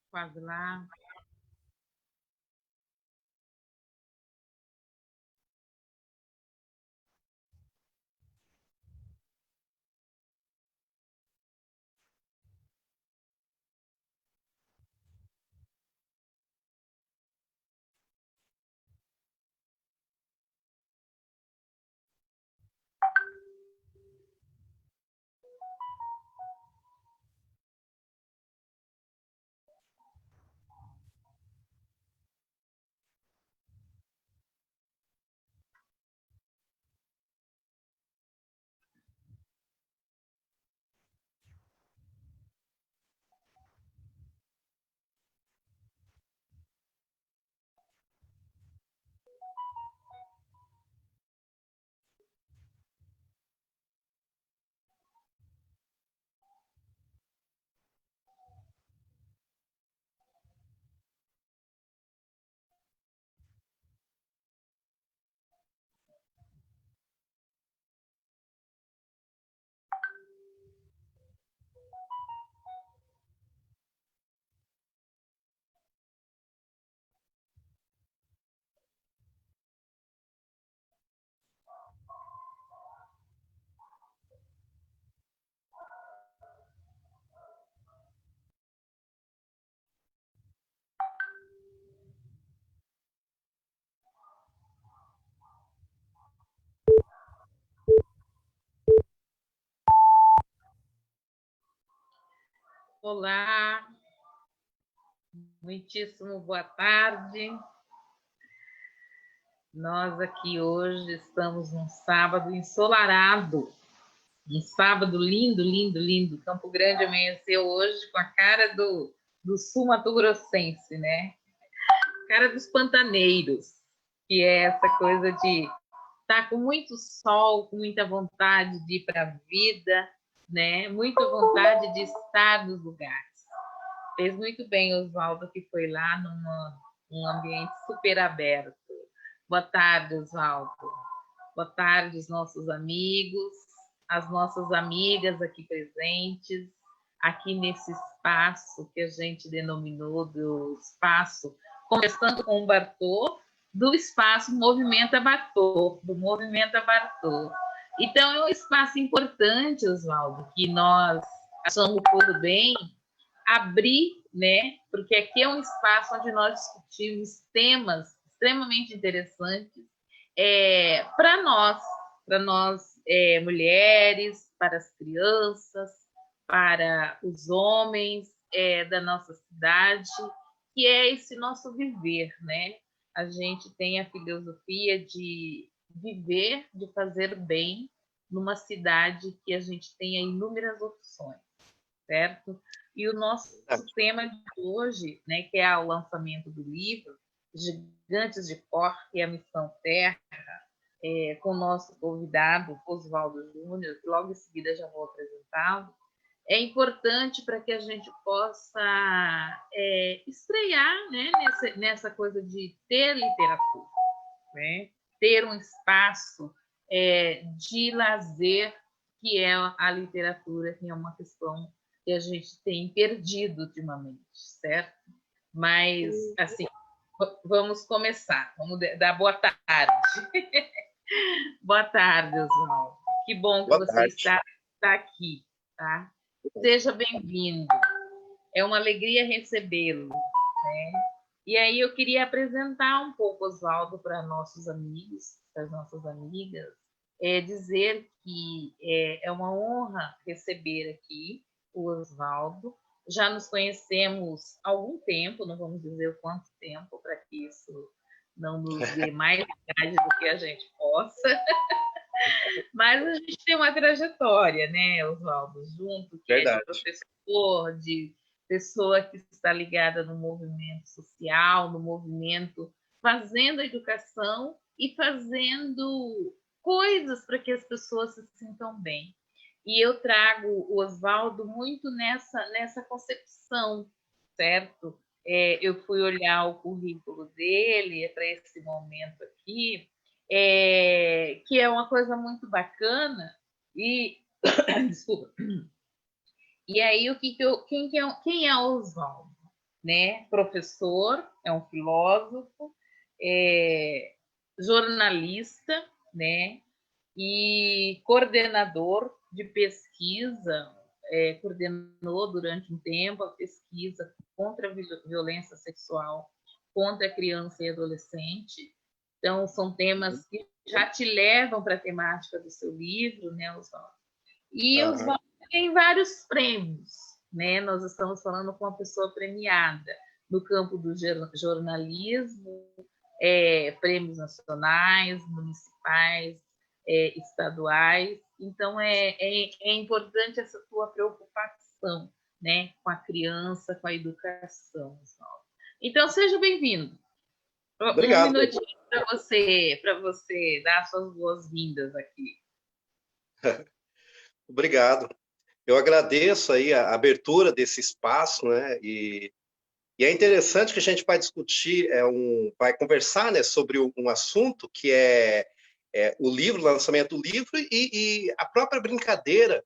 Quase lá. Olá, muitíssimo boa tarde. Nós aqui hoje estamos num sábado ensolarado, um sábado lindo, lindo, lindo. Campo Grande amanheceu hoje com a cara do sul mato-grossense, né? Cara dos pantaneiros, que é essa coisa de estar com muito sol, com muita vontade de ir para a vida, né? Muita vontade de estar nos lugares. Fez muito bem o Oswaldo, que foi lá num ambiente super aberto. Boa tarde, Oswaldo. Boa tarde, os nossos amigos, as nossas amigas aqui presentes, aqui nesse espaço que a gente denominou do espaço, conversando com o Bartô, do espaço Movimenta Bartô, do Movimenta Bartô. Então, é um espaço importante, Oswaldo, que nós achamos por bem abrir, né? Porque aqui é um espaço onde nós discutimos temas extremamente interessantes para nós mulheres, para as crianças, para os homens da nossa cidade, que é esse nosso viver, né? A gente tem a filosofia de viver, de fazer bem numa cidade que a gente tenha inúmeras opções, certo? E o nosso tema de hoje, né, que é o lançamento do livro Gigantes de Cor e a Missão Terra, com o nosso convidado, Oswaldo Júnior, que logo em seguida já vou apresentá-lo, é importante para que a gente possa estrear, né, nessa coisa de ter literatura, né? Ter um espaço de lazer, que é a literatura, que é uma questão que a gente tem perdido ultimamente, certo? Mas, assim, vamos começar. Vamos dar boa tarde. Boa tarde, Oswaldo. Que bom que Boa você tarde. está aqui, tá? Seja bem-vindo. É uma alegria recebê-lo, né? E aí eu queria apresentar um pouco Oswaldo para nossos amigos, para as nossas amigas, dizer que é uma honra receber aqui o Oswaldo. Já nos conhecemos há algum tempo, não vamos dizer o quanto tempo, para que isso não nos dê mais idade do que a gente possa, mas a gente tem uma trajetória, né, Oswaldo, junto, que é de Verdade. professor, de pessoa que está ligada no movimento social, no movimento fazendo educação e fazendo coisas para que as pessoas se sintam bem. E eu trago o Oswaldo muito nessa concepção, certo? Eu fui olhar o currículo dele para esse momento aqui, que é uma coisa muito bacana. E desculpa. E aí quem é o Oswaldo? né? Professor, é um filósofo, jornalista, né? E coordenador de pesquisa, coordenou durante um tempo a pesquisa contra a violência sexual contra a criança e adolescente. Então, são temas que já te levam para a temática do seu livro, né, Oswaldo? E Oswaldo tem vários prêmios, né? Nós estamos falando com uma pessoa premiada no campo do jornalismo, prêmios nacionais, municipais, estaduais. Então, é importante essa tua preocupação, né, com a criança, com a educação. Então, seja bem-vindo. Obrigado. Um minutinho para você dar suas boas-vindas aqui. Obrigado. Eu agradeço aí a abertura desse espaço, né? E é interessante que a gente vai discutir, vai conversar, né, sobre um assunto que é o livro, o lançamento do livro e a própria brincadeira,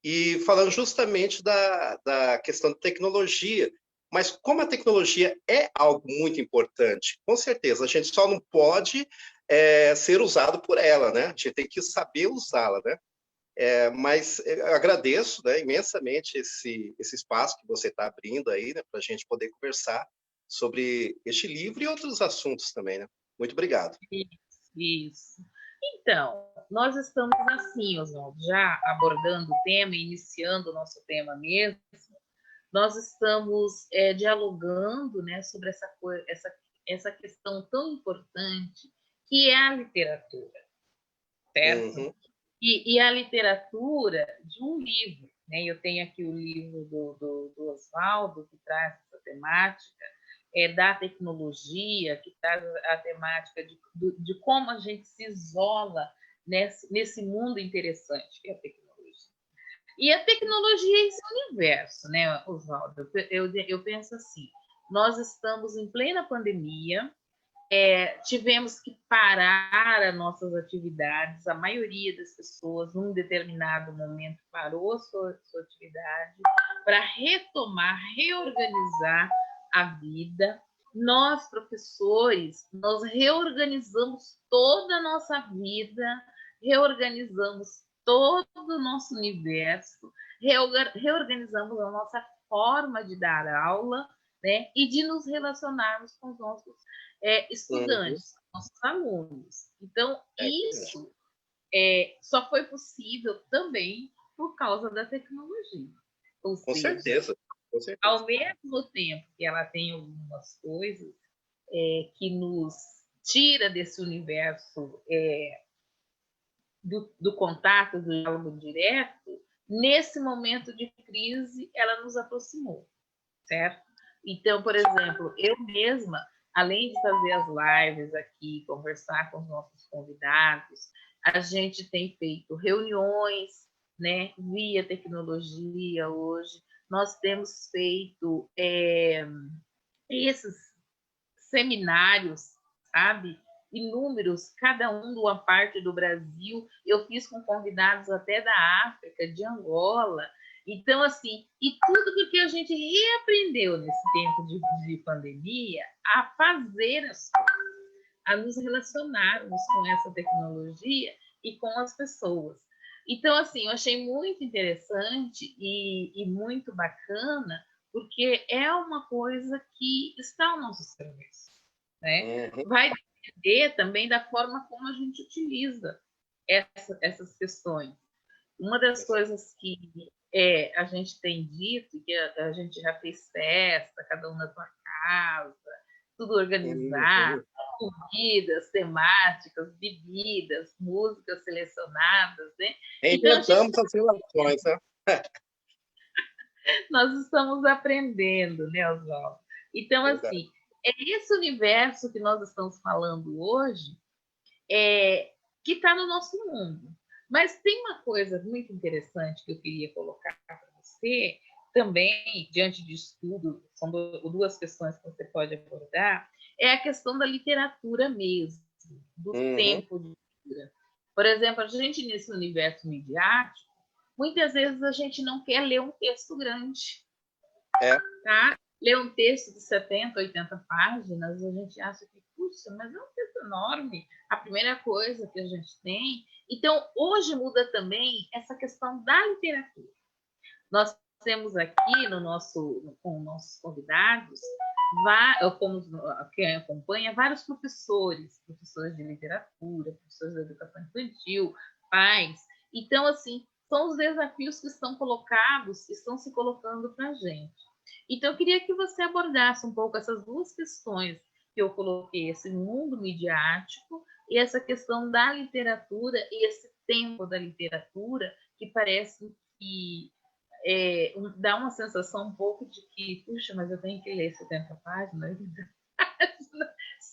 e falando justamente da questão da tecnologia. Mas como a tecnologia é algo muito importante, com certeza, a gente só não pode ser usado por ela, né? A gente tem que saber usá-la, né? Mas eu agradeço, né, imensamente esse espaço que você está abrindo aí, né, para a gente poder conversar sobre este livro e outros assuntos também, né? Muito obrigado. Isso. Então, nós estamos assim, Oswaldo, já abordando o tema, iniciando o nosso tema mesmo, nós estamos dialogando, né, sobre essa questão tão importante que é a literatura, certo? Uhum. E a literatura de um livro, né? Eu tenho aqui o livro do Oswaldo, que traz essa temática, da tecnologia, que traz a temática de como a gente se isola nesse mundo interessante que é a tecnologia. E a tecnologia é esse universo, né, Oswaldo? Eu penso assim, nós estamos em plena pandemia, tivemos que parar as nossas atividades, a maioria das pessoas, num determinado momento, parou sua atividade para retomar, reorganizar a vida. Nós, professores, nós reorganizamos toda a nossa vida, reorganizamos todo o nosso universo, reorganizamos a nossa forma de dar aula, né, e de nos relacionarmos com os nossos estudantes, nossos alunos. Então, isso só foi possível também por causa da tecnologia. Ou Com seja, certeza, com certeza. ao mesmo tempo que ela tem algumas coisas que nos tira desse universo do contato, do diálogo direto, nesse momento de crise, ela nos aproximou, certo? Então, por exemplo, eu mesma, além de fazer as lives aqui, conversar com os nossos convidados, a gente tem feito reuniões, né, via tecnologia hoje. Nós temos feito esses seminários, sabe? Inúmeros, cada um de uma parte do Brasil. Eu fiz com convidados até da África, de Angola. Então, assim, e tudo porque a gente reaprendeu nesse tempo de pandemia a fazer as coisas, a nos relacionarmos com essa tecnologia e com as pessoas. Então, assim, eu achei muito interessante e muito bacana, porque é uma coisa que está ao nosso serviço, né? Vai depender também da forma como a gente utiliza essas questões. Uma das coisas que a gente tem dito, que a gente já fez festa, cada um na sua casa, tudo organizado, comidas temáticas, bebidas, músicas selecionadas, né? Inventamos as relações, né? Nós estamos aprendendo, né, Oswaldo? Então, assim, esse universo que nós estamos falando hoje que está no nosso mundo. Mas tem uma coisa muito interessante que eu queria colocar para você, também, diante de estudo, são duas questões que você pode abordar, é a questão da literatura mesmo, do tempo de leitura. Por exemplo, a gente, nesse universo midiático, muitas vezes a gente não quer ler um texto grande. Tá? ler um texto de 70, 80 páginas, a gente acha que, puxa, mas é um texto enorme, a primeira coisa que a gente tem. Então, hoje muda também essa questão da literatura. Nós temos aqui no nosso, com nossos convidados, como quem acompanha, vários professores de literatura, professores de educação infantil, pais. Então, assim, são os desafios que estão colocados, que estão se colocando para a gente. Então, eu queria que você abordasse um pouco essas duas questões que eu coloquei, esse mundo midiático e essa questão da literatura e esse tempo da literatura, que parece que dá uma sensação um pouco de que, puxa, mas eu tenho que ler 70 páginas,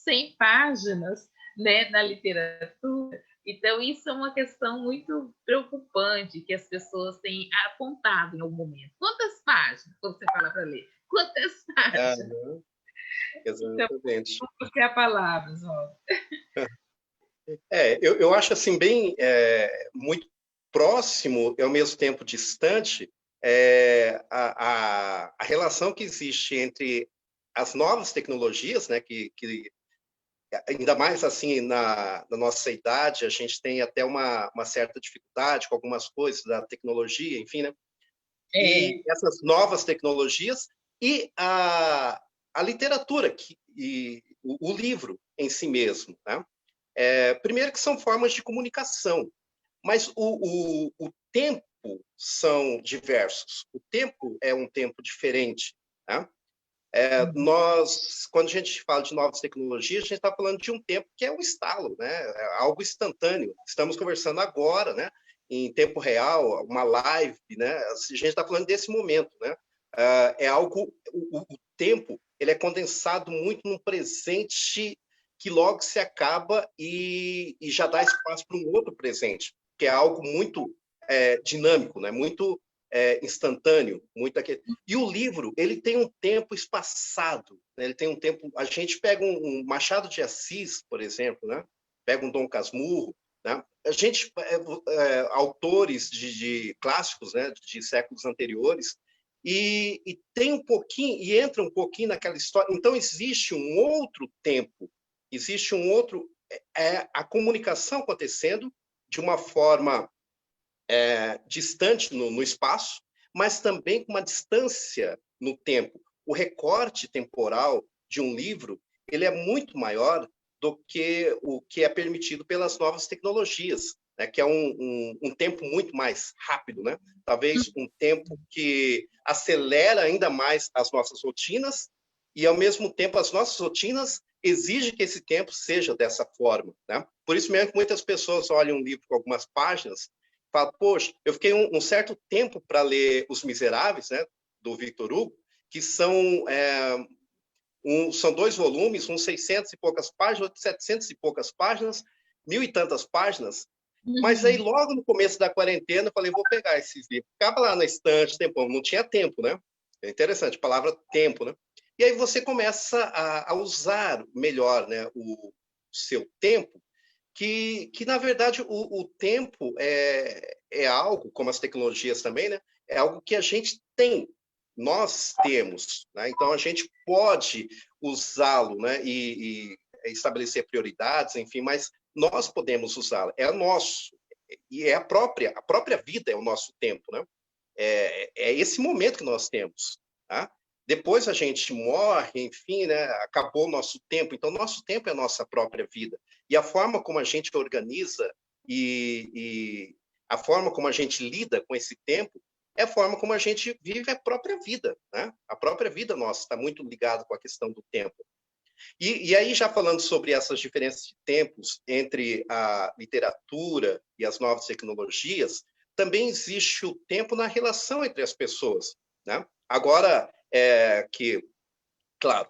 100 páginas, né, na literatura. Então, isso é uma questão muito preocupante que as pessoas têm apontado em algum momento. Quantas páginas, quando você fala para ler? Quantas páginas? Exatamente. Então, você a palavra, João. Eu acho assim bem muito próximo e ao mesmo tempo distante a relação que existe entre as novas tecnologias, né, que ainda mais assim na nossa idade a gente tem até uma certa dificuldade com algumas coisas da tecnologia, enfim, né? E essas novas tecnologias e a literatura e o livro em si mesmo, né? Primeiro que são formas de comunicação, mas o tempo são diversos. O tempo é um tempo diferente, né? Quando a gente fala de novas tecnologias, a gente está falando de um tempo que é um estalo, né? É algo instantâneo. Estamos conversando agora, né? Em tempo real, uma live, né? A gente está falando desse momento, né? É algo, o tempo, ele é condensado muito num presente que logo se acaba e já dá espaço para um outro presente, que é algo muito dinâmico, né? Muito instantâneo, muito aquele. E o livro, ele tem um tempo espaçado, né? Ele tem um tempo. A gente pega um Machado de Assis, por exemplo, né? Pega um Dom Casmurro, né? A gente autores de clássicos, né? De séculos anteriores. E tem um pouquinho, e entra um pouquinho naquela história. Então, existe um outro tempo, existe um outro. A comunicação acontecendo de uma forma distante no espaço, mas também com uma distância no tempo. O recorte temporal de um livro ele é muito maior do que o que é permitido pelas novas tecnologias, né? Que é um tempo muito mais rápido, né? Talvez um tempo que acelera ainda mais as nossas rotinas e, ao mesmo tempo, as nossas rotinas exigem que esse tempo seja dessa forma, né? Por isso mesmo que muitas pessoas olham um livro com algumas páginas fala, poxa, eu fiquei um certo tempo para ler Os Miseráveis, né, do Victor Hugo, que são 2 volumes, uns 600 e poucas páginas, outros 700 e poucas páginas, 1.000 e tantas páginas. Mas aí, logo no começo da quarentena, eu falei, vou pegar esses livros. Ficava lá na estante, tempão, não tinha tempo, né? É interessante, a palavra tempo, né? E aí você começa a usar melhor, né, o seu tempo, que na verdade, o tempo é algo, como as tecnologias também, né? É algo que a gente tem, nós temos, né? Então, a gente pode usá-lo, né? E estabelecer prioridades, enfim, mas nós podemos usá-lo, é nosso, e é a própria vida é o nosso tempo, né? É esse momento que nós temos, tá? Depois a gente morre, enfim, né? Acabou o nosso tempo. Então, nosso tempo é a nossa própria vida. E a forma como a gente organiza e a forma como a gente lida com esse tempo é a forma como a gente vive a própria vida, né? A própria vida nossa está muito ligada com a questão do tempo. E aí, já falando sobre essas diferenças de tempos entre a literatura e as novas tecnologias, também existe o tempo na relação entre as pessoas, né? Agora, claro,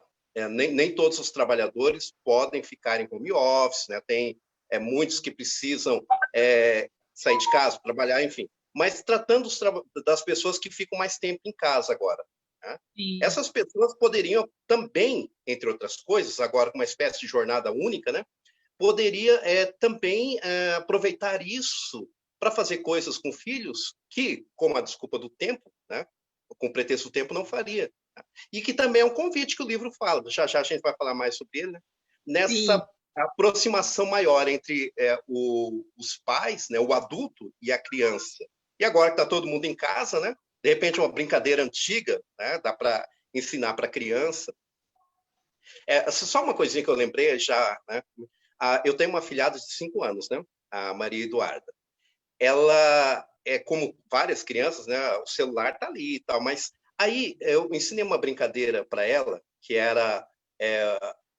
nem todos os trabalhadores podem ficar em home office, né? Tem muitos que precisam sair de casa, trabalhar, enfim. Mas tratando das pessoas que ficam mais tempo em casa agora, né? Essas pessoas poderiam também, entre outras coisas, agora com uma espécie de jornada única, né? Poderia também aproveitar isso para fazer coisas com filhos que, com a desculpa do tempo, né? Com o pretexto do tempo, não faria. E que também é um convite que o livro fala, já já a gente vai falar mais sobre ele, né? Sim. Nessa aproximação maior entre os pais, né, o adulto e a criança. E agora que está todo mundo em casa, né? De repente uma brincadeira antiga, né? Dá para ensinar para a criança. Só uma coisinha que eu lembrei já, né? Eu tenho uma afilhada de 5 anos, né? A Maria Eduarda. Ela é como várias crianças, né? O celular tá ali e tal, mas aí eu ensinei uma brincadeira para ela que era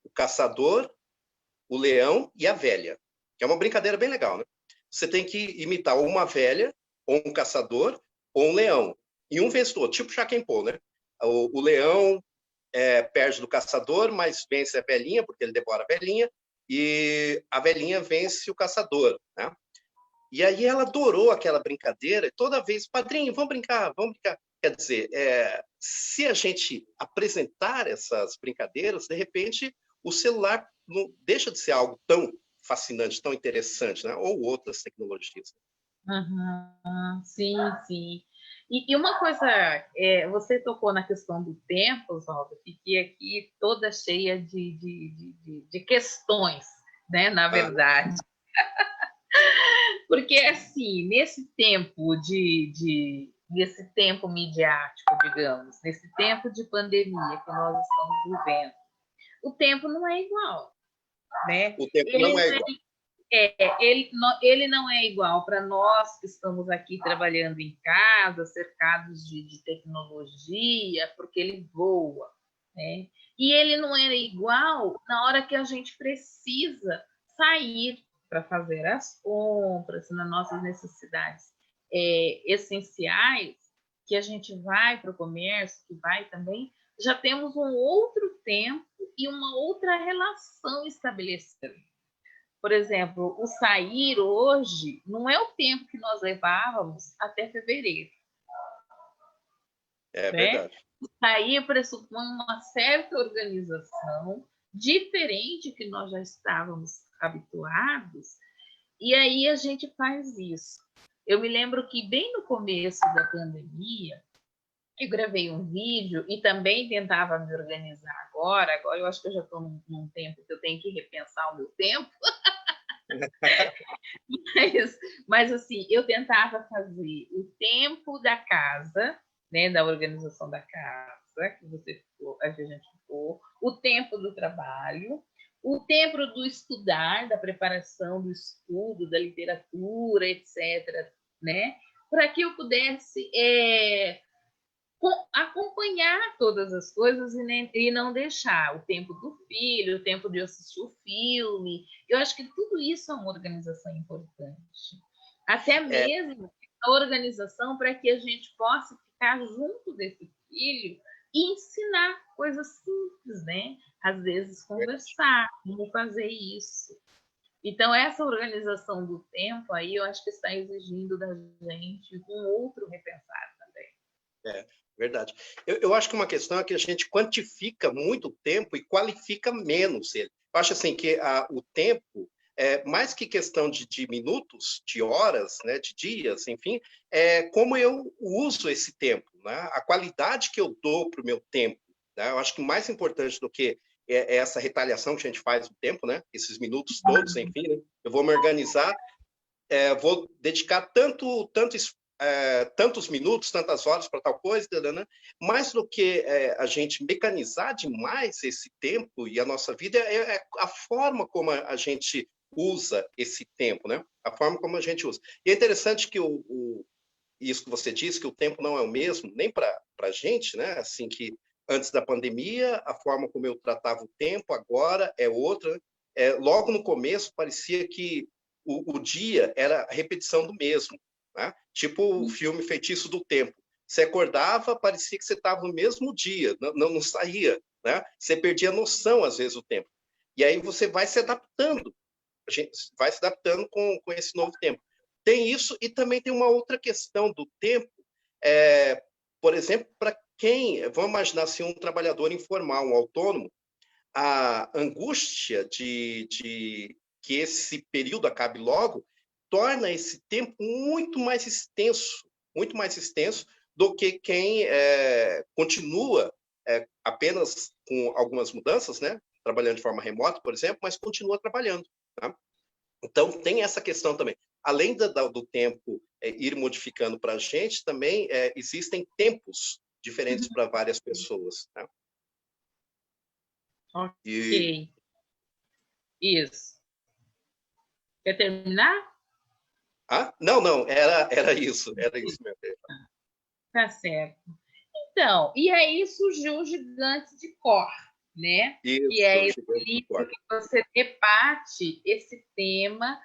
o caçador, o leão e a velha, que é uma brincadeira bem legal, né? Você tem que imitar ou uma velha, ou um caçador, ou um leão. E um vence o outro, tipo Chaquempô, né? O leão perde do caçador, mas vence a velhinha, porque ele devora a velhinha, e a velhinha vence o caçador, né? E aí ela adorou aquela brincadeira, e toda vez, padrinho, vamos brincar, vamos brincar. Quer dizer, se a gente apresentar essas brincadeiras, de repente o celular não deixa de ser algo tão fascinante, tão interessante, né? Ou outras tecnologias. Uhum, sim, sim. E uma coisa, você tocou na questão do tempo, Oswaldo, fiquei aqui toda cheia de questões, né, na Ah, verdade. Porque, assim, nesse tempo midiático, digamos, nesse tempo de pandemia que nós estamos vivendo, o tempo não é igual, né? o tempo não é igual. Ele não é igual para nós que estamos aqui trabalhando em casa, cercados de tecnologia, porque ele voa, né? E ele não é igual na hora que a gente precisa sair para fazer as compras nas nossas necessidades essenciais, que a gente vai para o comércio, que vai também, já temos um outro tempo e uma outra relação estabelecida. Por exemplo, o sair hoje não é o tempo que nós levávamos até fevereiro, É né? verdade. O sair pressupõe uma certa organização diferente que nós já estávamos habituados, e aí a gente faz isso. Eu me lembro que bem no começo da pandemia, eu gravei um vídeo e também tentava me organizar agora eu acho que eu já estou num tempo que eu tenho que repensar o meu tempo, mas assim, eu tentava fazer o tempo da casa, né, da organização da casa, que a gente ficou, o tempo do trabalho, o tempo do estudar, da preparação do estudo, da literatura, etc., né, para que eu pudesse acompanhar todas as coisas e não deixar o tempo do filho, o tempo de assistir o filme. Eu acho que tudo isso é uma organização importante. Até É, mesmo a organização para que a gente possa ficar junto desse filho e ensinar coisas simples, né? Às vezes conversar, como fazer isso. Então, essa organização do tempo aí, eu acho que está exigindo da gente um outro repensar também. verdade. Eu acho que uma questão é que a gente quantifica muito o tempo e qualifica menos ele. Eu acho assim que o tempo, mais que questão de minutos, de horas, né, de dias, enfim, é como eu uso esse tempo, né? A qualidade que eu dou para o meu tempo. Né? Eu acho que mais importante do que essa retaliação que a gente faz do tempo, né? Esses minutos todos, enfim, né? Eu vou me organizar, vou dedicar tantos minutos, tantas horas para tal coisa, né? Mais do que a gente mecanizar demais esse tempo e a nossa vida, é a forma como a gente usa esse tempo, né? A forma como a gente usa. E é interessante que isso que você disse, que o tempo não é o mesmo, nem para a gente, né? Assim, que antes da pandemia, a forma como eu tratava o tempo agora é outra. Logo no começo, parecia que o dia era a repetição do mesmo. Né? Tipo o filme Feitiço do Tempo. Você acordava, parecia que você estava no mesmo dia, não saía. Né? Você perdia noção, às vezes, do tempo. E aí você vai se adaptando. A gente vai se adaptando com esse novo tempo. Tem isso e também tem uma outra questão do tempo. Por exemplo, para quem, vamos imaginar assim, um trabalhador informal, um autônomo, a angústia de que esse período acabe logo torna esse tempo muito mais extenso do que quem continua apenas com algumas mudanças, né? Trabalhando de forma remota, por exemplo, mas continua trabalhando. Tá? Então, tem essa questão também. Além do tempo ir modificando para a gente, também existem tempos diferentes para várias pessoas. Tá? Ok. Isso. Quer terminar? Não, era isso mesmo. Tá certo. Então, e aí surgiu o Gigante de Cor, né? Isso, que é esse livro que você debate esse tema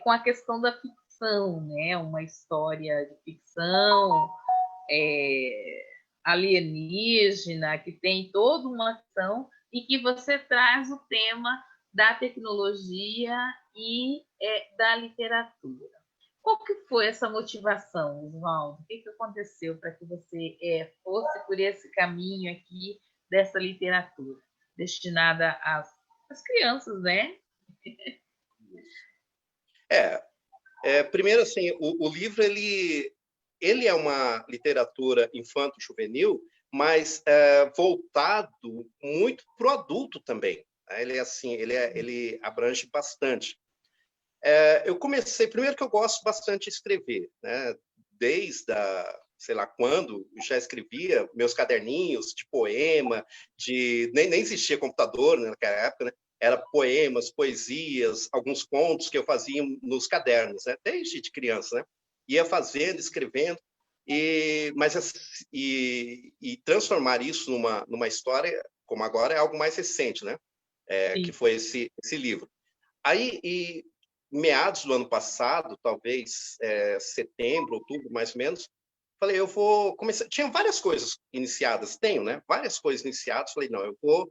com a questão da ficção, né? Uma história de ficção alienígena, que tem toda uma ação e que você traz o tema da tecnologia e da literatura. Qual que foi essa motivação, Oswaldo? O que aconteceu para que você fosse por esse caminho aqui dessa literatura destinada às crianças, né? Primeiro, assim, o livro ele é uma literatura infanto-juvenil, mas voltado muito para o adulto também. Né? Ele assim, ele abrange bastante. Eu comecei, primeiro que eu gosto bastante de escrever, né? Desde sei lá quando, eu já escrevia meus caderninhos de poema, nem existia computador naquela época, né? Era poemas, poesias, alguns contos que eu fazia nos cadernos, né? Desde de criança, né? Ia fazendo, escrevendo, e transformar isso numa história, como agora, é algo mais recente, né? Que foi esse livro. Aí, meados do ano passado, talvez setembro, outubro, mais ou menos, falei, eu vou começar. Tinha várias coisas iniciadas, tenho, né? Várias coisas iniciadas. Falei, não, eu vou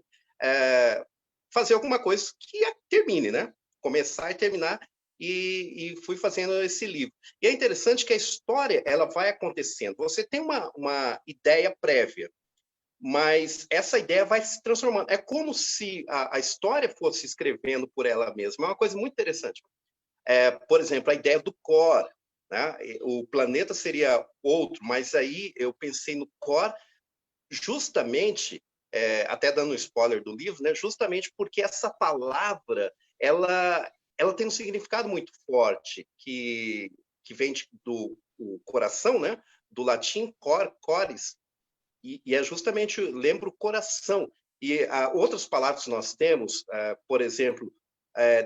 fazer alguma coisa que termine, né? Começar e terminar. E fui fazendo esse livro. E é interessante que a história ela vai acontecendo. Você tem uma ideia prévia, mas essa ideia vai se transformando. É como se a história fosse se escrevendo por ela mesma. É uma coisa muito interessante. Por exemplo, a ideia do core. Né? O planeta seria outro, mas aí eu pensei no core justamente, até dando um spoiler do livro, né? Justamente porque essa palavra ela tem um significado muito forte, que vem do coração, né? Do latim cores, e é justamente, lembra o coração. E outras palavras que nós temos, por exemplo,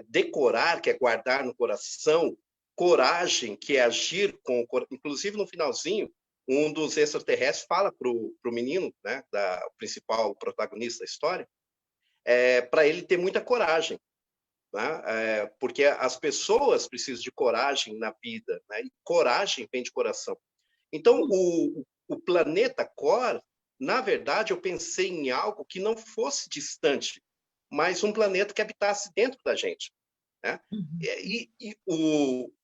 decorar, que é guardar no coração, coragem, que é agir com o coração. Inclusive, no finalzinho, um dos extraterrestres fala para o menino, né, o principal protagonista da história, para ele ter muita coragem. Né? Porque as pessoas precisam de coragem na vida, né? E coragem vem de coração. Então, o planeta Cor, na verdade, eu pensei em algo que não fosse distante, mas um planeta que habitasse dentro da gente. Né?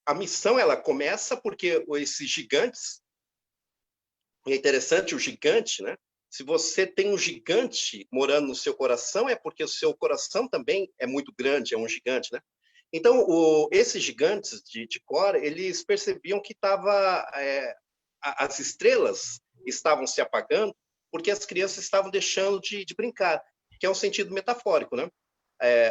A missão ela começa porque esses gigantes, é interessante o gigante, né? Se você tem um gigante morando no seu coração, é porque o seu coração também é muito grande, é um gigante, né? Então, esses gigantes de Cor, eles percebiam que as estrelas estavam se apagando porque as crianças estavam deixando de brincar, que é um sentido metafórico, né?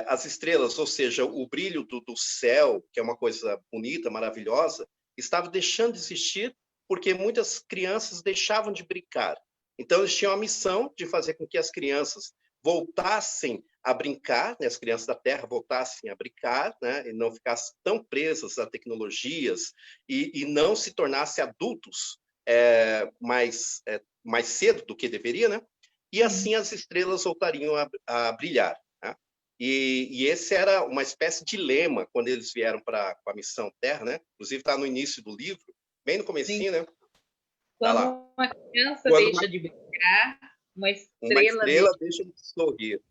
As estrelas, ou seja, o brilho do céu, que é uma coisa bonita, maravilhosa, estava deixando de existir porque muitas crianças deixavam de brincar. Então, eles tinham a missão de fazer com que as crianças voltassem a brincar, né? As crianças da Terra voltassem a brincar, né? E não ficassem tão presas a tecnologias e não se tornassem adultos mais cedo do que deveria, né? E assim as estrelas voltariam a brilhar. Né? E esse era uma espécie de lema quando eles vieram para a missão Terra, né? Inclusive está no início do livro, bem no comecinho, né? Quando tá lá. uma criança deixa de brincar, uma estrela deixa de sorrir.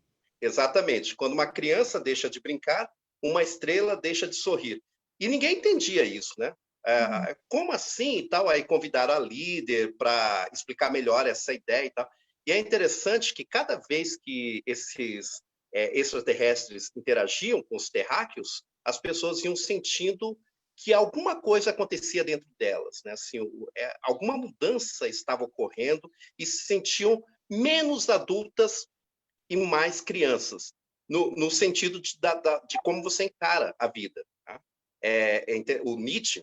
Exatamente. Quando uma criança deixa de brincar, uma estrela deixa de sorrir. E ninguém entendia isso, né? Como assim e tal? Aí convidaram a líder para explicar melhor essa ideia e tal. E é interessante que cada vez que esses extraterrestres interagiam com os terráqueos, as pessoas iam sentindo que alguma coisa acontecia dentro delas, né? Assim, alguma mudança estava ocorrendo e se sentiam menos adultas e mais crianças, no sentido de como você encara a vida. Tá? O Nietzsche,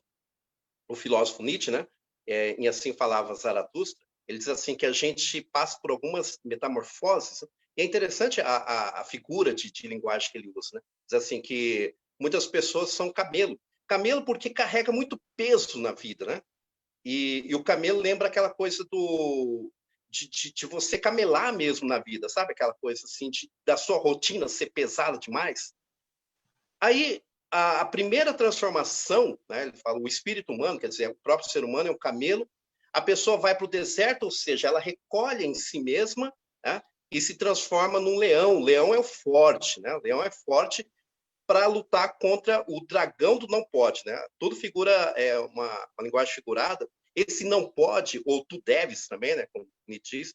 o filósofo Nietzsche, né? Em Assim Falava Zaratustra, ele diz assim que a gente passa por algumas metamorfoses. E é interessante a figura de linguagem que ele usa, né? Diz assim que muitas pessoas são camelo. Camelo porque carrega muito peso na vida, né? E o camelo lembra aquela coisa de você camelar mesmo na vida, sabe? Aquela coisa assim, da sua rotina ser pesada demais. Aí, a primeira transformação, né, ele fala, o espírito humano, quer dizer, o próprio ser humano é um camelo, a pessoa vai para o deserto, ou seja, ela recolhe em si mesma, né, e se transforma num leão. O leão é o forte, né? O leão é forte para lutar contra o dragão do não pode, né? Tudo figura uma linguagem figurada. Esse não pode, ou tu deves também, né? Como Nietzsche diz,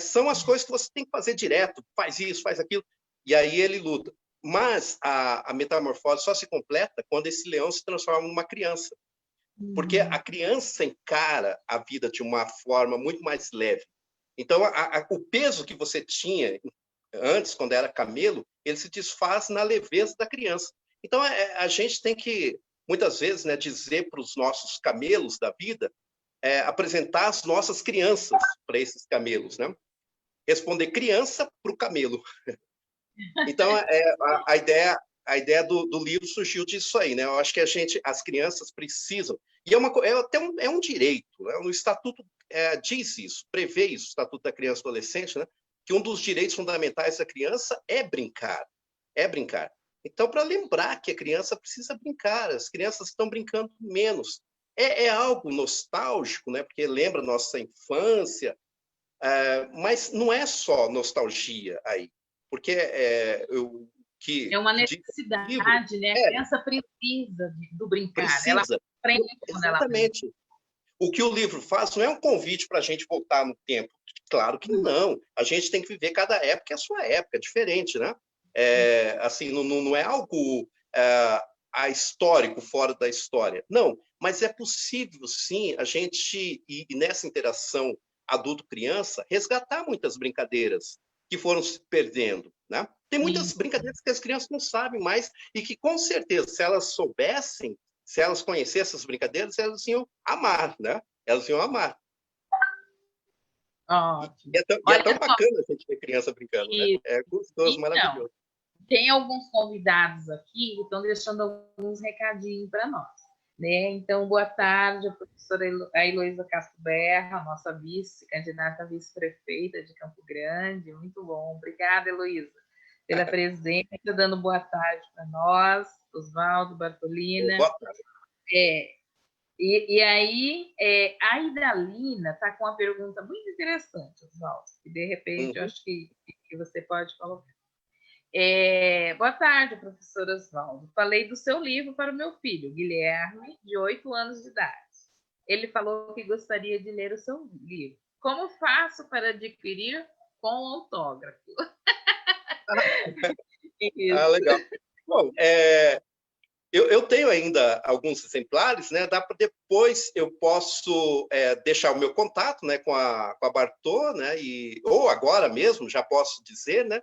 são as coisas que você tem que fazer direto, faz isso, faz aquilo, e aí ele luta. Mas a metamorfose só se completa quando esse leão se transforma numa criança. Porque a criança encara a vida de uma forma muito mais leve. Então, o peso que você tinha antes, quando era camelo, ele se desfaz na leveza da criança. Então, a gente tem que, muitas vezes, né, dizer para os nossos camelos da vida, apresentar as nossas crianças para esses camelos, né? Responder criança para o camelo. Então, a ideia do livro surgiu disso aí, né? Eu acho que as crianças precisam, e até um direito, né? O Estatuto diz isso, prevê isso, o Estatuto da Criança e do Adolescente, né? Que um dos direitos fundamentais da criança é brincar, é brincar. Então, para lembrar que a criança precisa brincar, as crianças estão brincando menos. É algo nostálgico, né? Porque lembra nossa infância, mas não é só nostalgia aí, porque É uma necessidade, né? A criança precisa do brincar. Precisa. Ela aprende quando ela aprende. Exatamente. O que o livro faz não é um convite para a gente voltar no tempo. Claro que não. A gente tem que viver cada época, é a sua época, é diferente, né? Assim, não é algo histórico, fora da história. Não, mas é possível, sim, a gente, e nessa interação adulto-criança, resgatar muitas brincadeiras que foram se perdendo, né? Tem muitas brincadeiras que as crianças não sabem mais e que, com certeza, se elas soubessem, se elas conhecessem essas brincadeiras, elas iam amar, né? Elas iam amar. Ótimo. E é tão bacana a gente ver criança brincando, né? É gostoso, então, maravilhoso. Tem alguns convidados aqui que estão deixando alguns recadinhos para nós. Né? Então, boa tarde, a professora Heloísa Castro Berra, nossa candidata a vice-prefeita de Campo Grande. Muito bom. Obrigada, Heloísa, pela presença, dando boa tarde para nós, Oswaldo, Bartolina. Boa tarde. E aí, a Idalina está com uma pergunta muito interessante, Oswaldo, que de repente eu acho que você pode colocar. Boa tarde, professor Oswaldo. Falei do seu livro para o meu filho, Guilherme, de 8 anos de idade. Ele falou que gostaria de ler o seu livro. Como faço para adquirir com autógrafo? Legal. Bom, eu tenho ainda alguns exemplares, né? Depois eu posso deixar o meu contato, né, com a Bartô, né? Ou agora mesmo, já posso dizer, né?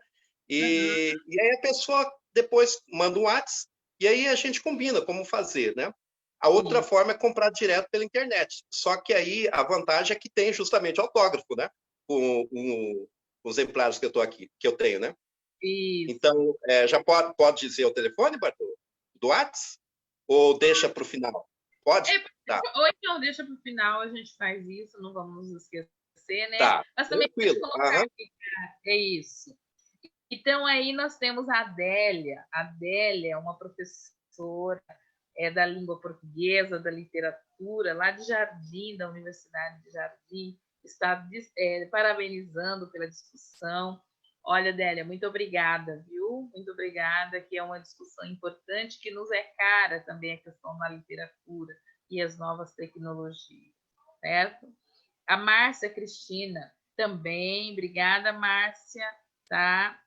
E aí a pessoa depois manda um WhatsApp e aí a gente combina como fazer, né? A outra forma é comprar direto pela internet. Só que aí a vantagem é que tem justamente autógrafo, né? Com os exemplares que eu tenho, né? Isso. Então, já pode dizer o telefone, Bartô? Do WhatsApp? Ou deixa para o final? Pode? Tá. Ou então deixa para o final, a gente faz isso, não vamos nos esquecer, né? Tá. Mas também tranquilo. colocar aqui, é isso. Então, aí nós temos a Adélia. A Adélia é uma professora da língua portuguesa, da literatura, lá de Jardim, da Universidade de Jardim, está parabenizando pela discussão. Olha, Adélia, muito obrigada, viu? Muito obrigada, que é uma discussão importante, que nos é cara também a questão da literatura e as novas tecnologias, certo? A Márcia Cristina, também, obrigada, Márcia, tá?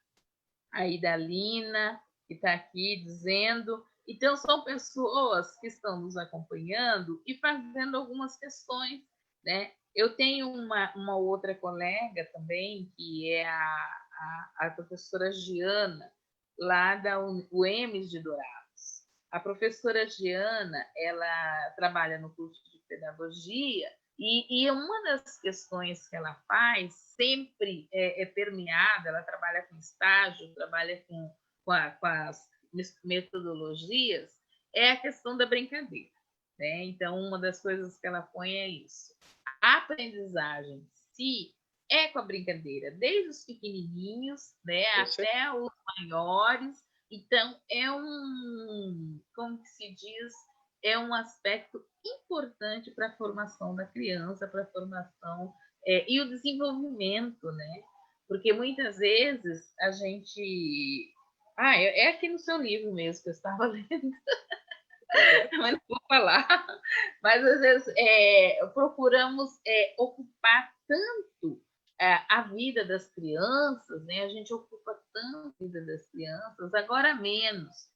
A Idalina, que está aqui dizendo. Então, são pessoas que estão nos acompanhando e fazendo algumas questões né? Eu tenho uma outra colega também, que é a professora Giana, lá da UEMS de Dourados. A professora Giana, ela trabalha no curso de pedagogia e uma das questões que ela faz sempre é permeada, ela trabalha com estágio, trabalha com as metodologias, é a questão da brincadeira. Né? Então, uma das coisas que ela põe é isso. A aprendizagem se é com a brincadeira, desde os pequenininhos, né, até os maiores. Então, como que se diz, é um aspecto importante para a formação da criança, para a formação e o desenvolvimento, né? Porque muitas vezes a gente... é aqui no seu livro mesmo que eu estava lendo. Mas não vou falar. Mas às vezes procuramos ocupar tanto a vida das crianças, né? A gente ocupa tanto a vida das crianças, agora menos.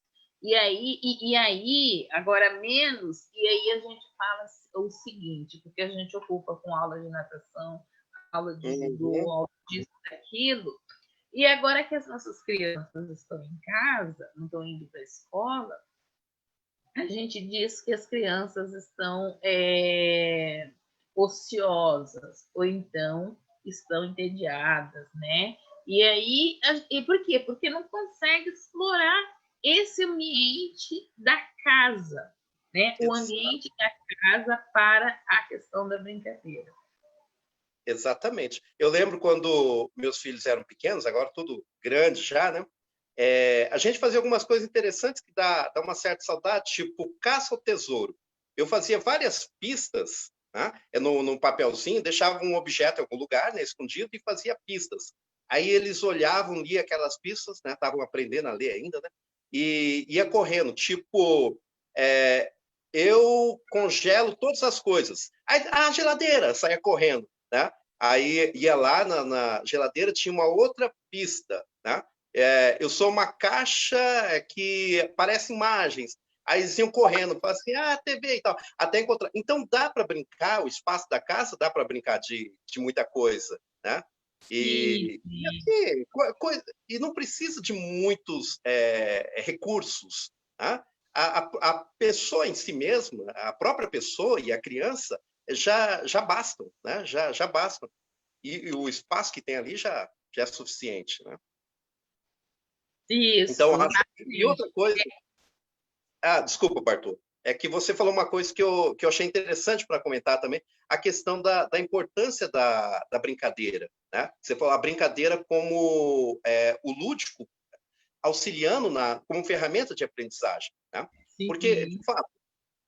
E aí, agora menos, e aí a gente fala o seguinte, porque a gente ocupa com aula de natação, aula de judô, aula disso, daquilo, e agora que as nossas crianças estão em casa, não estão indo para a escola, a gente diz que as crianças estão ociosas, ou então estão entediadas, né? E aí, e por quê? Porque não consegue explorar esse ambiente da casa, né? O ambiente da casa para a questão da brincadeira. Exatamente. Eu lembro quando meus filhos eram pequenos, agora tudo grande já, né? A gente fazia algumas coisas interessantes que dá uma certa saudade, tipo caça ao tesouro. Eu fazia várias pistas, né, num papelzinho, deixava um objeto em algum lugar, né, escondido, e fazia pistas. Aí eles olhavam, liam aquelas pistas, né, estavam aprendendo a ler ainda, né, e ia correndo, tipo, eu congelo todas as coisas. Aí, a geladeira, saia correndo, né? Aí ia lá na geladeira, tinha uma outra pista, né? Eu sou uma caixa que parece imagens. Aí eles iam correndo, falavam assim, TV e tal, até encontrar. Então dá para brincar, o espaço da casa dá para brincar de muita coisa, né? E assim, e não precisa de muitos recursos, né? A pessoa em si mesma, a própria pessoa e a criança já bastam, né? Já bastam. E o espaço que tem ali já é suficiente, né? Isso. Então, e outra coisa... desculpa, Bartô. É que você falou uma coisa que eu achei interessante para comentar também, a questão da importância da brincadeira. Né? Você falou a brincadeira como o lúdico, auxiliando como ferramenta de aprendizagem. Né? Porque, de fato,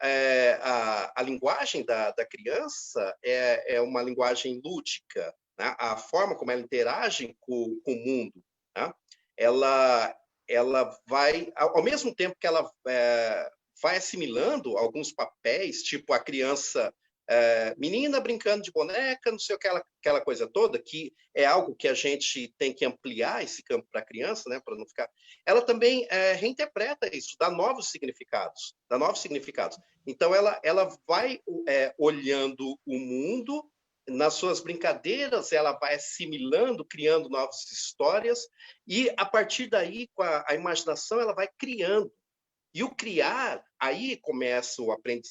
a linguagem da criança é uma linguagem lúdica. Né? A forma como ela interage com o mundo, né? ela vai, ao mesmo tempo que ela vai assimilando alguns papéis, tipo a criança menina brincando de boneca, não sei o que, aquela coisa toda, que é algo que a gente tem que ampliar esse campo para a criança, né, para não ficar... Ela também reinterpreta isso, dá novos significados. Então, ela vai olhando o mundo, nas suas brincadeiras, ela vai assimilando, criando novas histórias, e a partir daí, com a imaginação, ela vai criando. E o criar, aí começa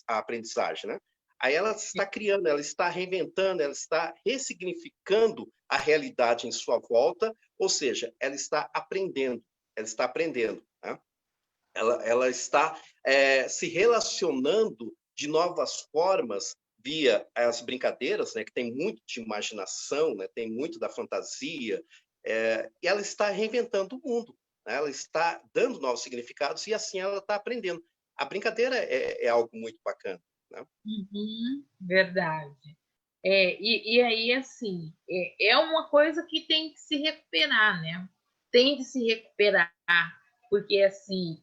a aprendizagem, né? Aí ela está criando, ela está reinventando, ela está ressignificando a realidade em sua volta, ou seja, ela está aprendendo, né? Ela está se relacionando de novas formas via as brincadeiras, né, que tem muito de imaginação, né, tem muito da fantasia, e ela está reinventando o mundo, né? Ela está dando novos significados e assim ela está aprendendo. A brincadeira é algo muito bacana. Né? Verdade. E aí, assim, é uma coisa que tem que se recuperar, né? Tem de se recuperar, porque, assim,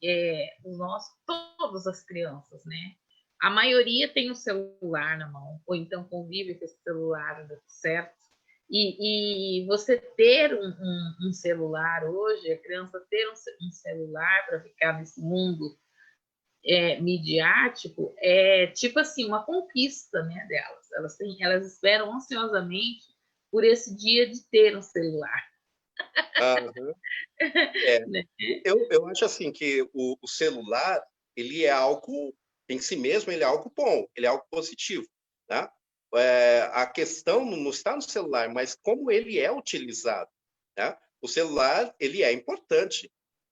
todas as crianças, né? A maioria tem um celular na mão, ou então convive com esse celular, certo? E você ter um celular hoje, a criança ter um celular para ficar nesse mundo midiático é tipo assim uma conquista, né, delas. Elas esperam ansiosamente por esse dia de ter um celular. Aham. É, Né? eu acho assim que o celular, ele é algo, em si mesmo, ele é algo bom, ele é algo positivo, né? A questão não está no celular, mas como ele é utilizado, né? O celular, ele é importante.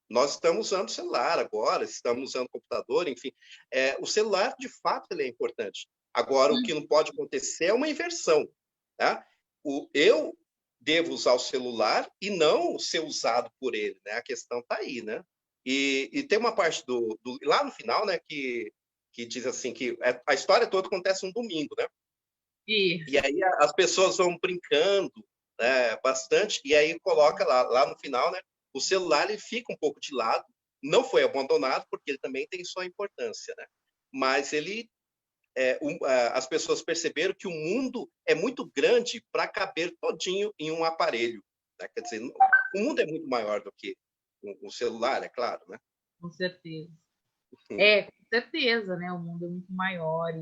Nós estamos usando o celular agora, estamos usando o computador, enfim. O celular, de fato, ele é importante. Agora, o que não pode acontecer é uma inversão, tá? Eu devo usar o celular e não ser usado por ele, né? A questão está aí, né? E tem uma parte lá no final, né, que diz assim que a história toda acontece um domingo, né? E Isso. aí as pessoas vão brincando, né, bastante, e aí coloca lá no final, né, o celular ele fica um pouco de lado, não foi abandonado, porque ele também tem sua importância, né? Mas as pessoas perceberam que o mundo é muito grande para caber todinho em um aparelho, né? Quer dizer, o mundo é muito maior do que o celular, é claro, né? Com certeza. Uhum. Com certeza, né? O mundo é muito maior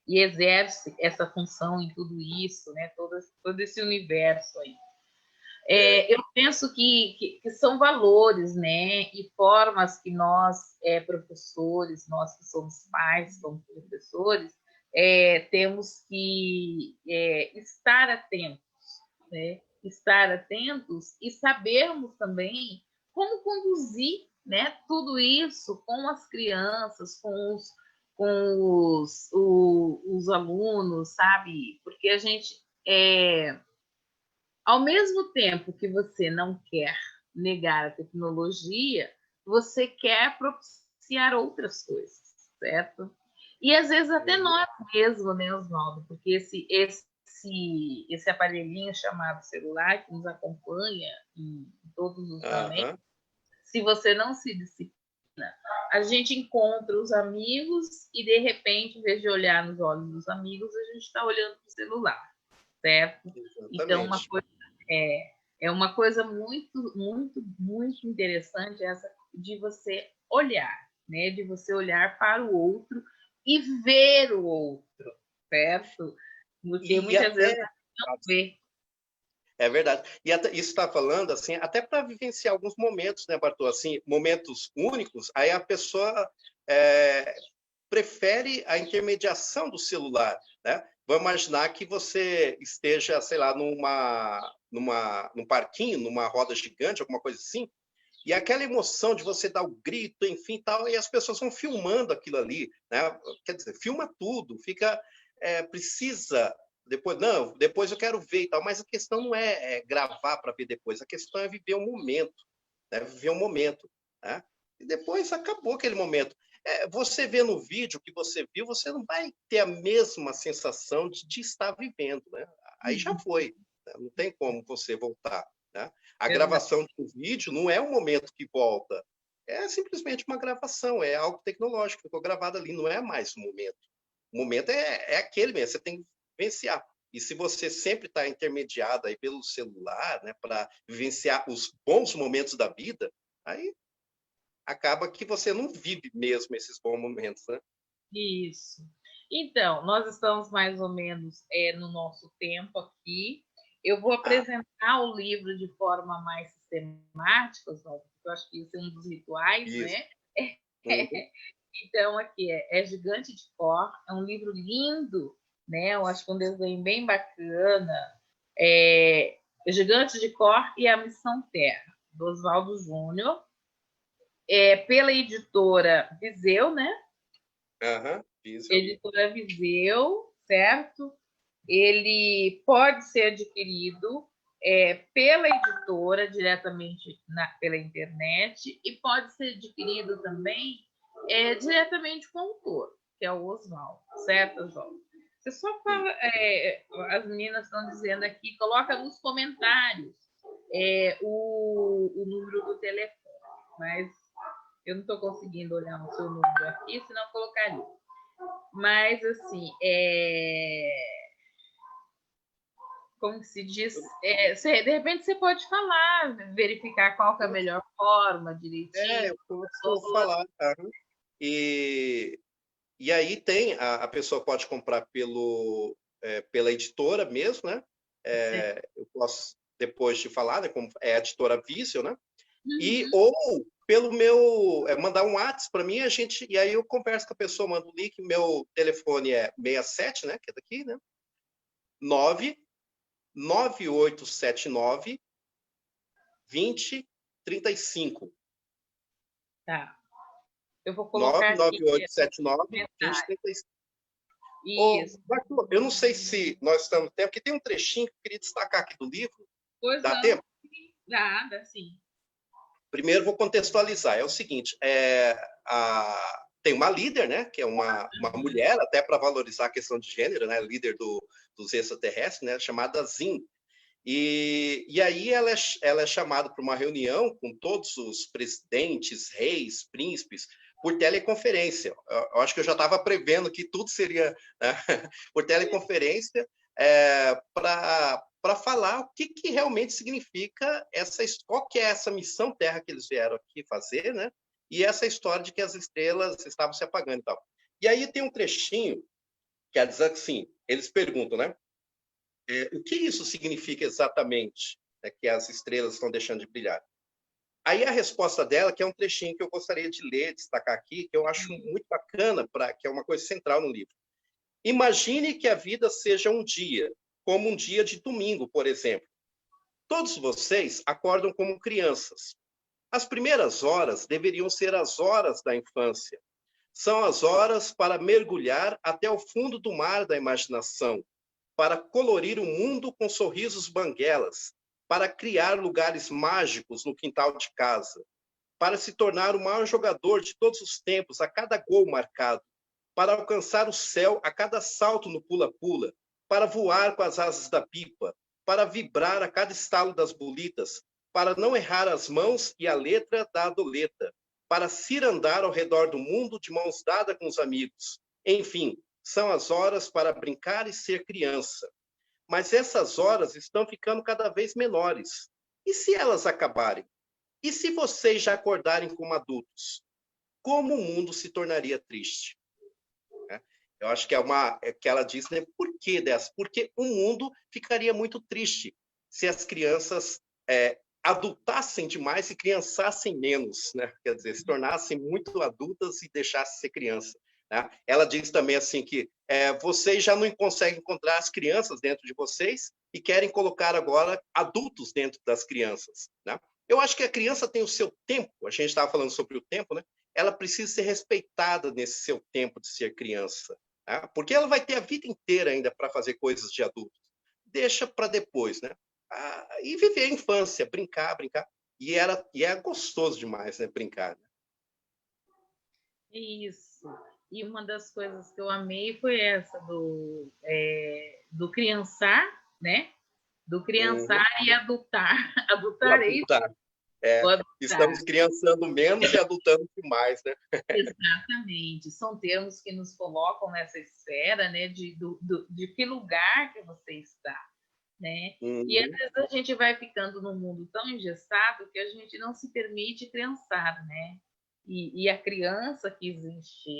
e exerce essa função em tudo isso, né? Todo esse universo aí. Eu penso que são valores, né? E formas que nós, professores, nós que somos pais, somos professores, temos que estar atentos, né? Estar atentos e sabermos também como conduzir, né, tudo isso com as crianças, com os alunos, sabe? Porque a gente, ao mesmo tempo que você não quer negar a tecnologia, você quer propiciar outras coisas, certo? E às vezes até nós mesmos, né, Oswaldo? Porque esse aparelhinho chamado celular que nos acompanha em todos os momentos, Aham. se você não se disciplina, a gente encontra os amigos e de repente, em vez de olhar nos olhos dos amigos, a gente está olhando para o celular, certo? Então, Exatamente. é uma coisa muito, muito, muito interessante essa de você olhar, né? De você olhar para o outro e ver o outro, certo? Porque E muitas vezes até não vê. É verdade. E até, isso está falando assim, até para vivenciar alguns momentos, né, Bartô? Assim, momentos únicos, aí a pessoa é, prefere a intermediação do celular, né? Vamos imaginar que você esteja, sei lá, num parquinho, numa roda gigante, alguma coisa assim, e aquela emoção de você dar o grito, enfim, tal, e as pessoas vão filmando aquilo ali, né? Quer dizer, filma tudo, precisa depois, não, depois eu quero ver e tal, mas a questão não é gravar para ver depois, a questão é viver o momento, né? Viver o momento, né? E depois acabou aquele momento. Você vê no vídeo que você viu, você não vai ter a mesma sensação de estar vivendo, né? Aí já foi, né? Não tem como você voltar, né? A Verdade. gravação do vídeo não é um momento que volta, é simplesmente uma gravação, é algo tecnológico, ficou gravado ali, não é mais o momento. O momento é aquele mesmo, você tem que vivenciar. E se você sempre está intermediado aí pelo celular, né, para vivenciar os bons momentos da vida, aí acaba que você não vive mesmo esses bons momentos, né? Isso. Então, nós estamos mais ou menos no nosso tempo aqui. Eu vou Ah, apresentar o livro de forma mais sistemática, Oswaldo, porque eu acho que isso é um dos rituais, isso. né? Uhum. Então, aqui é Gigante de Cor, é um livro lindo, né? Eu acho que é um desenho bem bacana. Gigante de Cor e a Missão Terra, do Oswaldo Júnior, pela editora Viseu, né? Aham, isso. Editora Viseu, certo? Ele pode ser adquirido pela editora diretamente pela internet e pode ser adquirido também diretamente com o autor, que é o Oswaldo, certo, Oswaldo? Você só fala, as meninas estão dizendo aqui, coloca nos comentários o número do telefone, mas eu não estou conseguindo olhar o seu número aqui, senão eu colocaria. Mas, assim, como que se diz? De repente você pode falar, verificar qual que é a melhor forma, direitinho. Eu posso falar. Aham. E aí tem, a pessoa pode comprar pela editora mesmo, né? Eu posso depois te falar, né? Como é a editora Vício, né? E ou pelo meu mandar um WhatsApp para mim, e aí eu converso com a pessoa, mando o link, meu telefone é 67, né? Que é daqui, né? 99879 2035. Tá. Eu vou colocar aqui 99879 2035. Isso. Bartô, eu não sei se nós estamos no tempo, porque tem um trechinho que eu queria destacar aqui do livro. Pois Dá não. tempo? Dá sim. Primeiro, vou contextualizar. É o seguinte, tem uma líder, né, que é uma mulher, até para valorizar a questão de gênero, né, líder dos extraterrestres, né, chamada Zin. E aí ela é chamada para uma reunião com todos os presidentes, reis, príncipes, por teleconferência. Eu acho que eu já estava prevendo que tudo seria, né, por teleconferência, para falar o que realmente significa qual que é essa missão Terra que eles vieram aqui fazer, né? E essa história de que as estrelas estavam se apagando e tal. E aí tem um trechinho que diz assim, eles perguntam, né? O que isso significa exatamente, né, que as estrelas estão deixando de brilhar? Aí a resposta dela, que é um trechinho que eu gostaria de ler, destacar aqui, que eu acho muito bacana, que é uma coisa central no livro. Imagine que a vida seja um dia, como um dia de domingo, por exemplo. Todos vocês acordam como crianças. As primeiras horas deveriam ser as horas da infância. São as horas para mergulhar até o fundo do mar da imaginação, para colorir o mundo com sorrisos banguelas, para criar lugares mágicos no quintal de casa, para se tornar o maior jogador de todos os tempos a cada gol marcado, para alcançar o céu a cada salto no pula-pula, para voar com as asas da pipa, para vibrar a cada estalo das bolitas, para não errar as mãos e a letra da adoleta, para cirandar ao redor do mundo de mãos dadas com os amigos. Enfim, são as horas para brincar e ser criança. Mas essas horas estão ficando cada vez menores. E se elas acabarem? E se vocês já acordarem como adultos? Como o mundo se tornaria triste? Eu acho que que ela diz, né? Por que dessa? Porque o mundo ficaria muito triste se as crianças adultassem demais e criançassem menos, né? Quer dizer, se tornassem muito adultas e deixassem ser criança. Né? Ela diz também assim que vocês já não conseguem encontrar as crianças dentro de vocês e querem colocar agora adultos dentro das crianças. Né? Eu acho que a criança tem o seu tempo, a gente estava falando sobre o tempo, né? Ela precisa ser respeitada nesse seu tempo de ser criança. Né? Porque ela vai ter a vida inteira ainda para fazer coisas de adulto. Deixa para depois, né? E viver a infância, brincar. E é gostoso demais, né? Brincar. Né? Isso. E uma das coisas que eu amei foi essa do criançar, né? Do criançar e adultar. Adultarei. Estamos criançando menos e adultando demais, né? Exatamente. São termos que nos colocam nessa esfera, né? De que lugar que você está, né? E às vezes a gente vai ficando num mundo tão engessado que a gente não se permite criançar, né? E a criança que existe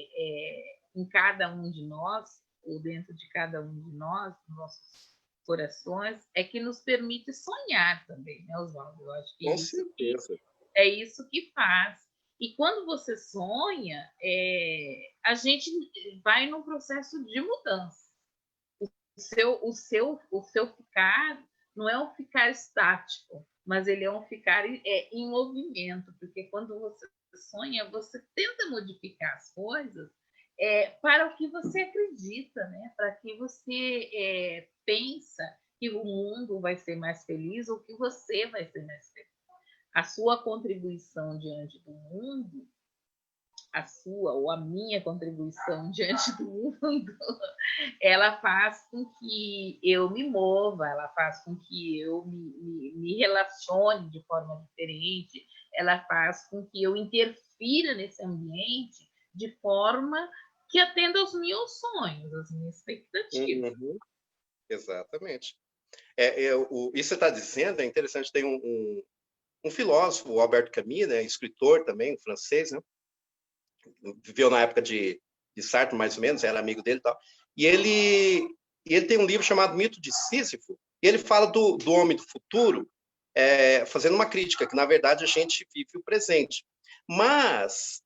em cada um de nós, ou dentro de cada um de nós, nossos corações, é que nos permite sonhar também, né, Oswaldo? Eu acho que com certeza. É isso que faz. E quando você sonha, a gente vai num processo de mudança. O seu ficar não é um ficar estático, mas ele é um ficar em movimento, porque quando você sonha, você tenta modificar as coisas para o que você acredita, né? Para que você pensa que o mundo vai ser mais feliz ou que você vai ser mais feliz. A sua contribuição diante do mundo, a sua ou a minha contribuição diante do mundo, ela faz com que eu me mova, ela faz com que eu me relacione de forma diferente, ela faz com que eu interfira nesse ambiente de forma que atenda aos meus sonhos, às minhas expectativas. Exatamente. Isso que você está dizendo é interessante. Tem um filósofo, o Albert Camus, né, escritor também, francês, né? viveu na época de Sartre, mais ou menos, era amigo dele e tal. E ele tem um livro chamado Mito de Sísifo, e ele fala do homem do futuro, fazendo uma crítica, que, na verdade, a gente vive o presente. Mas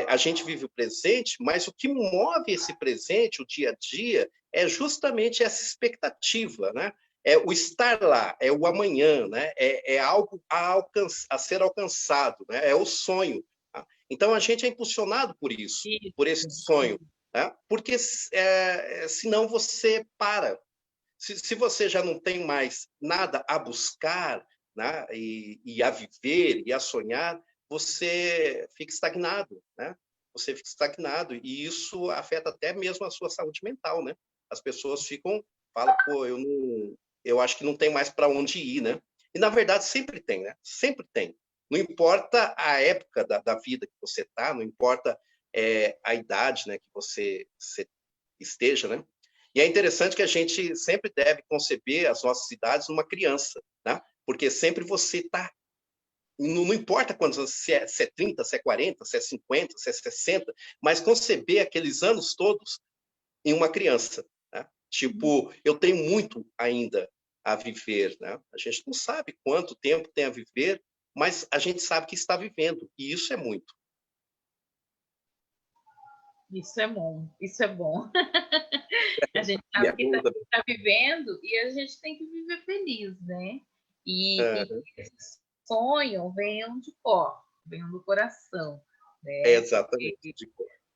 a gente vive o presente, mas o que move esse presente, o dia a dia, é justamente essa expectativa, né? É o estar lá, é o amanhã, né? É algo a ser alcançado, né? É o sonho. Tá? Então, a gente é impulsionado por isso, por esse sonho, né? Porque senão você para. Se você já não tem mais nada a buscar, né? e a viver, e a sonhar, você fica estagnado, né? Você fica estagnado, e isso afeta até mesmo a sua saúde mental, né? As pessoas falam, pô, eu acho que não tem mais para onde ir, né? E, na verdade, sempre tem, né? Sempre tem. Não importa a época da vida que você está, não importa a idade, né, que você esteja, né? E é interessante que a gente sempre deve conceber as nossas idades numa criança, né? Porque sempre você está. Não importa quantos, se é 30, se é 40, se é 50, se é 60, mas conceber aqueles anos todos em uma criança. Né? Tipo, eu tenho muito ainda a viver. Né? A gente não sabe quanto tempo tem a viver, mas a gente sabe que está vivendo, e isso é muito. Isso é bom, isso é bom. A gente sabe que está vivendo e a gente tem que viver feliz, né? E esses sonhos venham de cor, venham do coração. Né? Exatamente.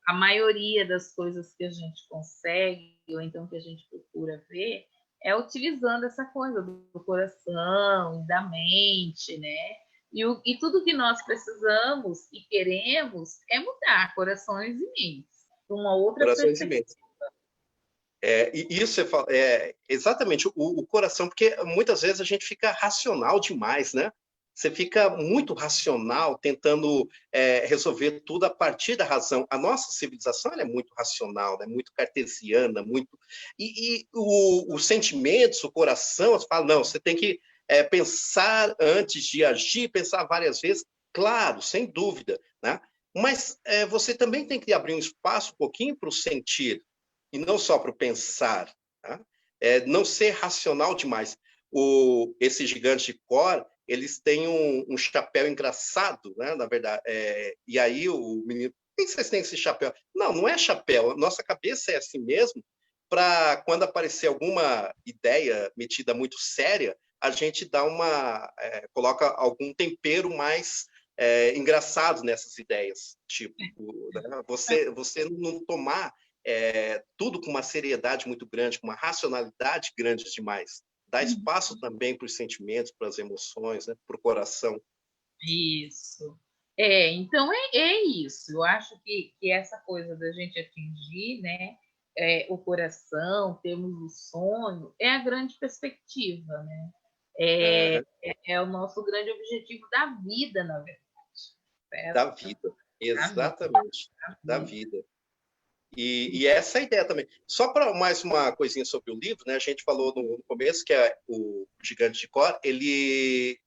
A maioria das coisas que a gente consegue, ou então que a gente procura ver, é utilizando essa coisa do coração, da mente, né? E tudo que nós precisamos e queremos é mudar corações e mentes para uma outra perspectiva. E isso exatamente o coração, porque muitas vezes a gente fica racional demais, né? Você fica muito racional, tentando resolver tudo a partir da razão. A nossa civilização é muito racional, né? Muito cartesiana, muito. E os sentimentos, o coração, você fala, não, você tem que pensar antes de agir, pensar várias vezes, claro, sem dúvida, né? Mas você também tem que abrir um espaço um pouquinho para o sentir, e não só para o pensar. Tá? Não ser racional demais. Esses gigantes de cor, eles têm um chapéu engraçado, né? Na verdade. E aí o menino, por que vocês têm esse chapéu? Não, não é chapéu. Nossa cabeça é assim mesmo, para quando aparecer alguma ideia metida muito séria, a gente coloca algum tempero mais engraçado nessas ideias. Tipo, né? Você não tomar tudo com uma seriedade muito grande, com uma racionalidade grande demais. Dá espaço também para os sentimentos, para as emoções, né? Para o coração. Isso. Então é isso. Eu acho que essa coisa da gente atingir, né, o coração, termos o sonho, é a grande perspectiva, né? É o nosso grande objetivo da vida, na verdade. Certo? Da vida, exatamente, da vida. E essa é a ideia também. Só para mais uma coisinha sobre o livro, né? A gente falou no começo que o Gigante de Cor, ele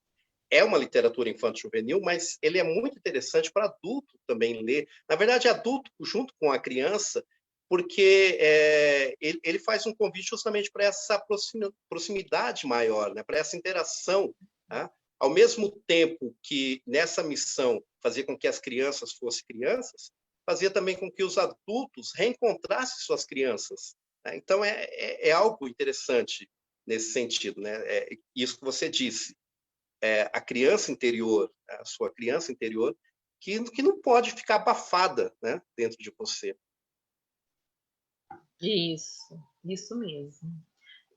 é uma literatura infanto-juvenil, mas ele é muito interessante para adulto também ler. Na verdade, adulto junto com a criança, porque ele faz um convite justamente para essa proximidade maior, né? Para essa interação. Tá? Ao mesmo tempo que nessa missão fazia com que as crianças fossem crianças, fazia também com que os adultos reencontrassem suas crianças. Né? Então, é algo interessante nesse sentido. Né? Isso que você disse. A criança interior, a sua criança interior, que não pode ficar abafada, né, dentro de você. Isso mesmo.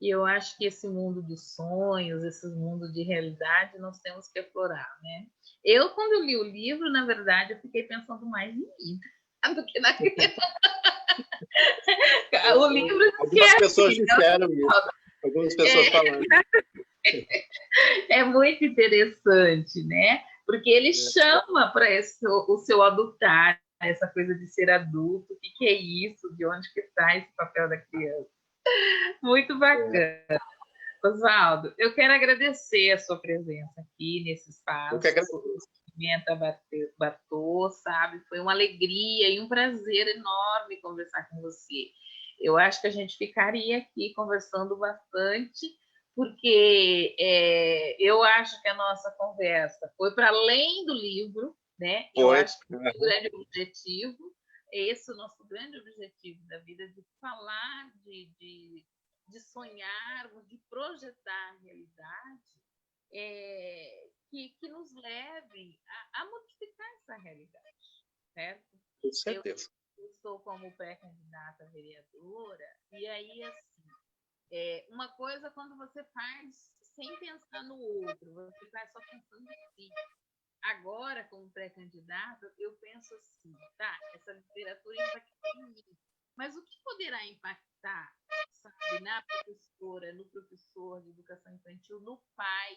E eu acho que esse mundo dos sonhos, esse mundo de realidade, nós temos que explorar, né? Eu, quando eu li o livro, na verdade, eu fiquei pensando mais em mim do que na criança. O livro Algumas pessoas disseram isso. Algumas pessoas falaram. É muito interessante, né? Porque ele chama para o seu adultar, essa coisa de ser adulto, o que é isso, de onde que está esse papel da criança. Muito bacana. Oswaldo, eu quero agradecer a sua presença aqui nesse espaço. Eu que agradeço. Pimenta Bartô, sabe? Foi uma alegria e um prazer enorme conversar com você. Eu acho que a gente ficaria aqui conversando bastante, porque eu acho que a nossa conversa foi para além do livro, né? Eu Foi. acho que o grande objetivo, esse é o nosso grande objetivo da vida, de falar, de sonharmos, de projetar a realidade, que nos levem a modificar essa realidade, certo? Com certeza. Eu estou como pré-candidata a vereadora, e aí, assim, uma coisa quando você faz sem pensar no outro, você está só pensando em si. Agora, como pré-candidata, eu penso assim, tá, essa literatura impacta em mim, mas o que poderá impactar, sabe, na professora, no professor de educação infantil, no pai,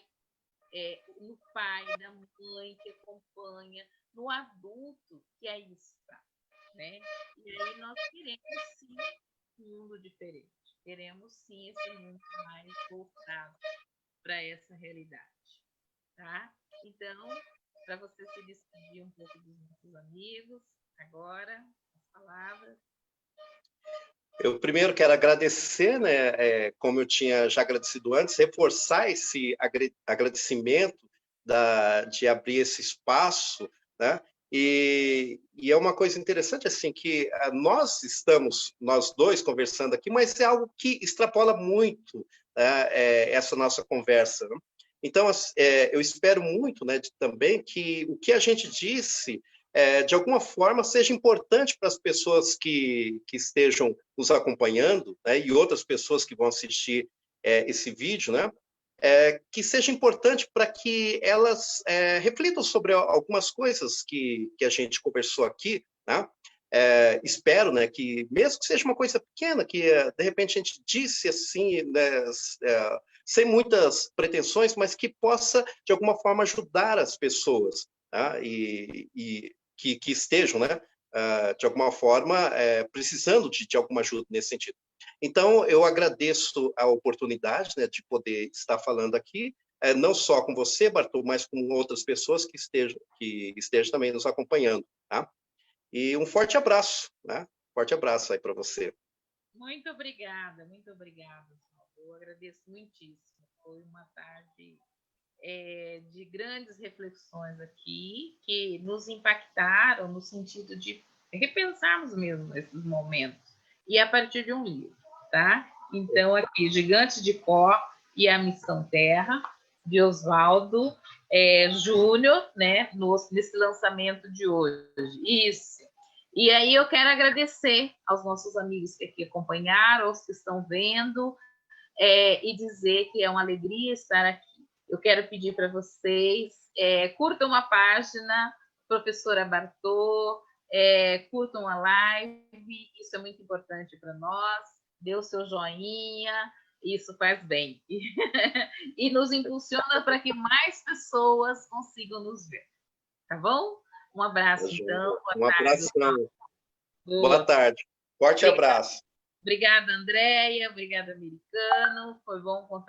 da mãe que acompanha, no adulto que aí está, né? E aí nós queremos sim um mundo diferente, queremos sim esse mundo mais voltado para essa realidade, tá? Então, para você se despedir um pouco dos nossos amigos, agora, as palavras. Eu primeiro quero agradecer, né, como eu tinha já agradecido antes, reforçar esse agradecimento de abrir esse espaço, né? E é uma coisa interessante assim que nós dois conversando aqui, mas é algo que extrapola muito, né, essa nossa conversa, né? Então, eu espero muito, né, também que o que a gente disse de alguma forma, seja importante para as pessoas que estejam nos acompanhando, né, e outras pessoas que vão assistir esse vídeo, né, que seja importante para que elas reflitam sobre algumas coisas que a gente conversou aqui, né? Espero, né, que mesmo que seja uma coisa pequena, que de repente a gente disse assim, né, sem muitas pretensões, mas que possa de alguma forma ajudar as pessoas, tá? E que estejam, né, de alguma forma, precisando de alguma ajuda nesse sentido. Então, eu agradeço a oportunidade, né, de poder estar falando aqui, não só com você, Bartô, mas com outras pessoas que estejam também nos acompanhando, tá? E um forte abraço, né? Forte abraço aí para você. Muito obrigada, Salvador. Eu agradeço muitíssimo. Foi uma tarde de grandes reflexões aqui, que nos impactaram no sentido de repensarmos mesmo esses momentos, e a partir de um livro, tá? Então, aqui, Gigantes de Có e a Missão Terra, de Oswaldo Júnior, né, nesse lançamento de hoje. Isso. E aí eu quero agradecer aos nossos amigos que aqui acompanharam, aos que estão vendo, e dizer que é uma alegria estar aqui. Eu quero pedir para vocês, curtam a página Professora Bartô, curtam a live, isso é muito importante para nós, dê o seu joinha, isso faz bem. E nos impulsiona para que mais pessoas consigam nos ver. Tá bom? Um abraço, então. Um abração. Boa tarde. Forte abraço. Obrigada, Andréia. Obrigada, Americano. Foi bom contar.